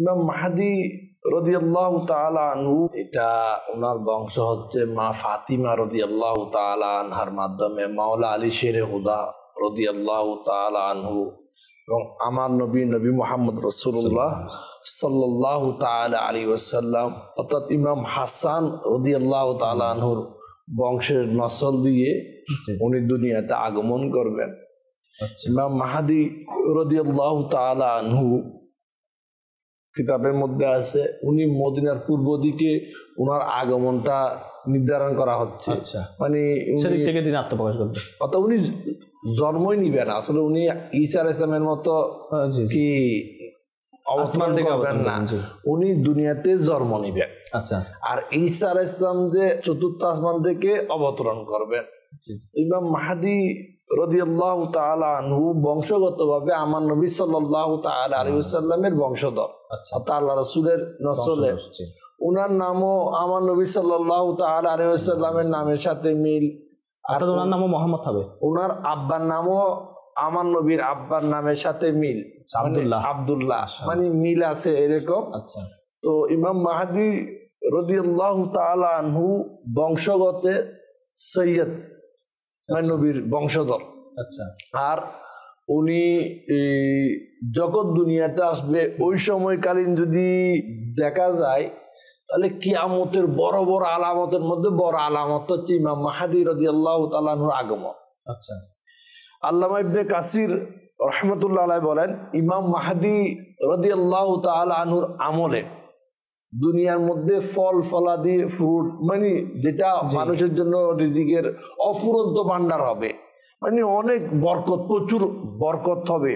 ইমাম মাহদী রাদিয়াল্লাহু তাআলা আনহু, এটা ওনার বংশ হচ্ছে মা ফাতিমা রাদিয়াল্লাহু তাআলা আনহার মাধ্যমে মাওলা আলী শেরে হুদা রাদিয়াল্লাহু তাআলা আনহু এবং আমার নবী মুহাম্মদ রাসূলুল্লাহ সাল্লাল্লাহু তাআলা আলাইহি ওয়াসাল্লাম অর্থাৎ ইমাম হাসান রাদিয়াল্লাহু তাআলা আনহুর বংশের নসল দিয়ে উনি দুনিয়াতে আগমন করবেন। ইমাম মাহদী রাদিয়াল্লাহু তাআলা আনহু কিতাবের মধ্যে আছে উনি মদিনার পূর্ব দিকে ওনার আগমনটা নির্ধারণ করা হচ্ছে। মানে সেদিক থেকে তিনি আত্মপ্রকাশ করবেন, অর্থাৎ উনি জন্মই নিবেন আসলে উনি ঈসা আলাইহিস সালামের মতো কি অবস্থান থেকে হবেন না, উনি দুনিয়াতে জন্ম নিবেন। আচ্ছা, আর ঈসা আলাইহিস সালাম যে চতুর্থ আসমান থেকে অবতরণ করবেন। ইমাম মাহদী রাদিয়াল্লাহু তাআলা আনহু বংশগতভাবে আমার নবী সাল্লাল্লাহু তাআলা আলাইহি ওয়াসাল্লামের বংশধর, অর্থাৎ আল্লাহ রাসূলের নসলের। ওনার নামও আমার নবী সাল্লাল্লাহু তাআলা আলাইহি ওয়াসাল্লামের নামের সাথে মিল, আর ওনার নামও মুহাম্মদ হবে। ওনার আব্বার নামও আমার নবীর আব্বার নামের সাথে মিল, আব্দুল্লাহ, মানে মিল আছে এরকম। আচ্ছা, তো ইমাম মাহদী রাদিয়াল্লাহু তাআলা আনহু বংশগতে সৈয়দ, মানে নবীর বংশধর। আচ্ছা, আর উনি যখন দুনিয়াতে আসবে ওই সময়কালীন যদি দেখা যায় তাহলে কিয়ামতের বড় বড় আলামতের মধ্যে বড় আলামত হচ্ছে ইমাম মাহদী রাদিয়াল্লাহু তাআলা আনহুর আগমন। আচ্ছা, আল্লামা ইবনে কাসির রাহমাতুল্লাহ আলাইহি বলেন ইমাম মাহদী রাদিয়াল্লাহু তাআলা আনহুর আমলে দুনিয়ার মধ্যে ফল ফলাদি ফ্রুট, মানে যেটা মানুষের জন্য রিজিকের অফুরন্ত ভান্ডার হবে, মানে অনেক বরকত, প্রচুর বরকত হবে।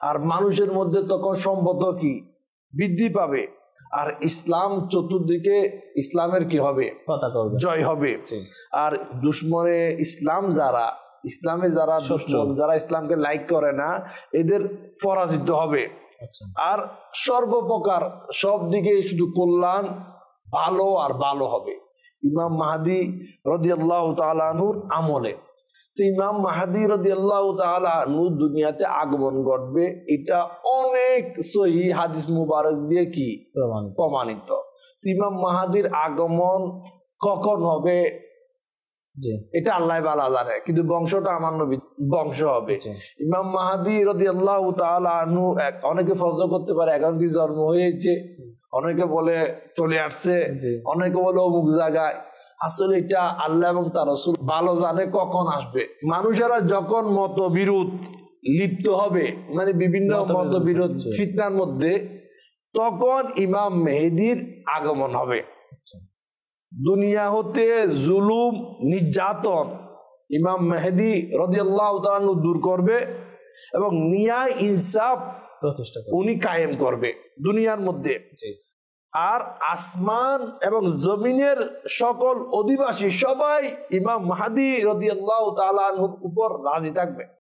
আর মানুষের মধ্যে তখন সম্পদ কি বৃদ্ধি পাবে, আর ইসলাম চতুর্দিকে ইসলামের কি হবে, জয় হবে। আর দুশ্মনে ইসলাম যারা, ইসলামে যারা দুশ্মন, যারা ইসলামকে লাইক করে না, এদের পরাজিত হবে। আর সর্বপ্রকার সব দিকে শুধু কল্যাণ, ভালো আর ভালো হবে ইমাম মাহদী রাদিয়াল্লাহু তাআলা আনহুর আমলে। তো ইমাম মাহদী রাদিয়াল্লাহু তাআলা আনহু দুনিয়াতে আগমন ঘটবে, এটা অনেক সহিহ হাদিস মুবারক দিয়ে কি প্রমাণিত। তো ইমাম মাহদীর আগমন কখন হবে এটা আল্লাহ ভালো জানে, কিন্তু বংশটা আমার নবী বংশ হবে। ইমাম মাহদী রাদিয়াল্লাহু তাআলা আনহু অনেকে ফজর করতে পারে এখন কি জন্ম হয়েছে, অনেকে বলে চলে আসছে, অনেকে বলে অমুক জায়গায়। আসলে এটা আল্লাহ এবং তার রাসূল ভালো জানে কখন আসবে। মানুষেরা যখন মতবিরোধ লিপ্ত হবে, মানে বিভিন্ন মতবিরোধ ফিতনার মধ্যে, তখন ইমাম মেহেদীর আগমন হবে। দুনিয়া হতে জুলুম নির্যাতন ইমাম মেহেদী রাদিয়াল্লাহু তাআলা আনহু দূর করবে এবং ন্যায় ইনসাফ উনি কায়েম করবে দুনিয়ার মধ্যে। আর আসমান এবং জমিনের সকল অধিবাসী সবাই ইমাম মাহদী রাদিয়াল্লাহু তাআলা আনহুর উপর রাজি থাকবে।